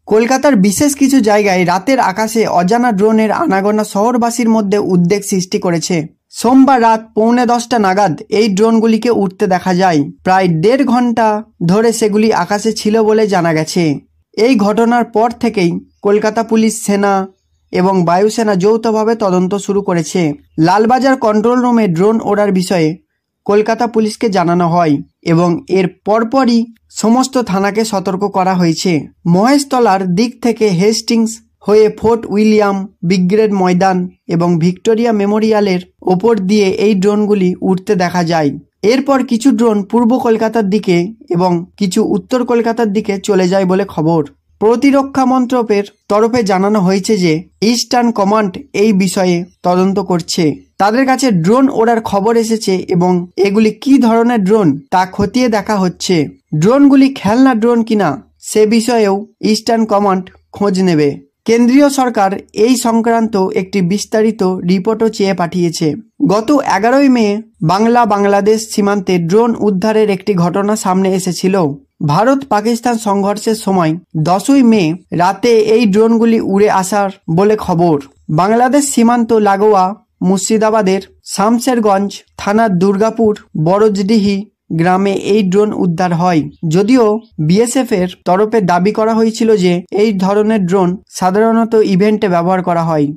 কলকাতার বিশেষ কিছু জায়গায় রাতের আকাশে অজানা ড্রোনের আনাগোনা শহরবাসীর মধ্যে উদ্বেগ সৃষ্টি করেছে। সোমবার রাত 9:45 নাগাদ এই ড্রোনগুলিকে উঠতে দেখা যায়। প্রায় 1.5 ঘন্টা ধরে সেগুলি আকাশে ছিল বলে জানা গেছে। এই ঘটনার পর থেকেই কলকাতা পুলিশ, সেনা এবং বায়ুসেনা যৌথভাবে তদন্ত শুরু করেছে। লালবাজার কন্ট্রোল রুমে ড্রোন ওড়ার বিষয়ে কলকাতা পুলিশকে জানানো হয় এবং এর পরপরই সমস্ত থানাকে সতর্ক করা হয়েছে। মহেশতলার দিক থেকে হেস্টিংস হয়ে ফোর্ট উইলিয়াম, ব্রিগেড ময়দান এবং ভিক্টোরিয়া মেমোরিয়ালের ওপর দিয়ে এই ড্রোনগুলি উঠতে দেখা যায়। এরপর কিছু ড্রোন পূর্ব কলকাতার দিকে এবং কিছু উত্তর কলকাতার দিকে চলে যায় বলে খবর। প্রতিরক্ষা মন্ত্রকের তরফে জানানো হয়েছে যে ইস্টার্ন কমান্ড এই বিষয়ে তদন্ত করছে। তাদের কাছে ড্রোন ওড়ার খবর এসেছে এবং এগুলি কি ধরনের ড্রোন তা খতিয়ে দেখা হচ্ছে। ড্রোনগুলি খেলনা ড্রোন কিনা সে বিষয়েও ইস্টার্ন কমান্ড খোঁজ নেবে। কেন্দ্রীয় সরকার এই সংক্রান্ত একটি বিস্তারিত রিপোর্টও চেয়ে পাঠিয়েছে। গত 11 মে বাংলাদেশ সীমান্তে ড্রোন উদ্ধারের একটি ঘটনা সামনে এসেছিল। ভারত পাকিস্তান সংঘর্ষের সময় 10 মে রাতে এই ড্রোনগুলি উড়ে আসার বলে খবর। বাংলাদেশ সীমান্ত লাগোয়া মুর্শিদাবাদের শামশেরগঞ্জ থানার দুর্গাপুর বড়জডিহি গ্রামে এই ড্রোন উদ্ধার হয়। যদিও বিএসএফ এর তরফে দাবি করা হয়েছিল যে এই ধরনের ড্রোন সাধারণত ইভেন্টে ব্যবহার করা হয়।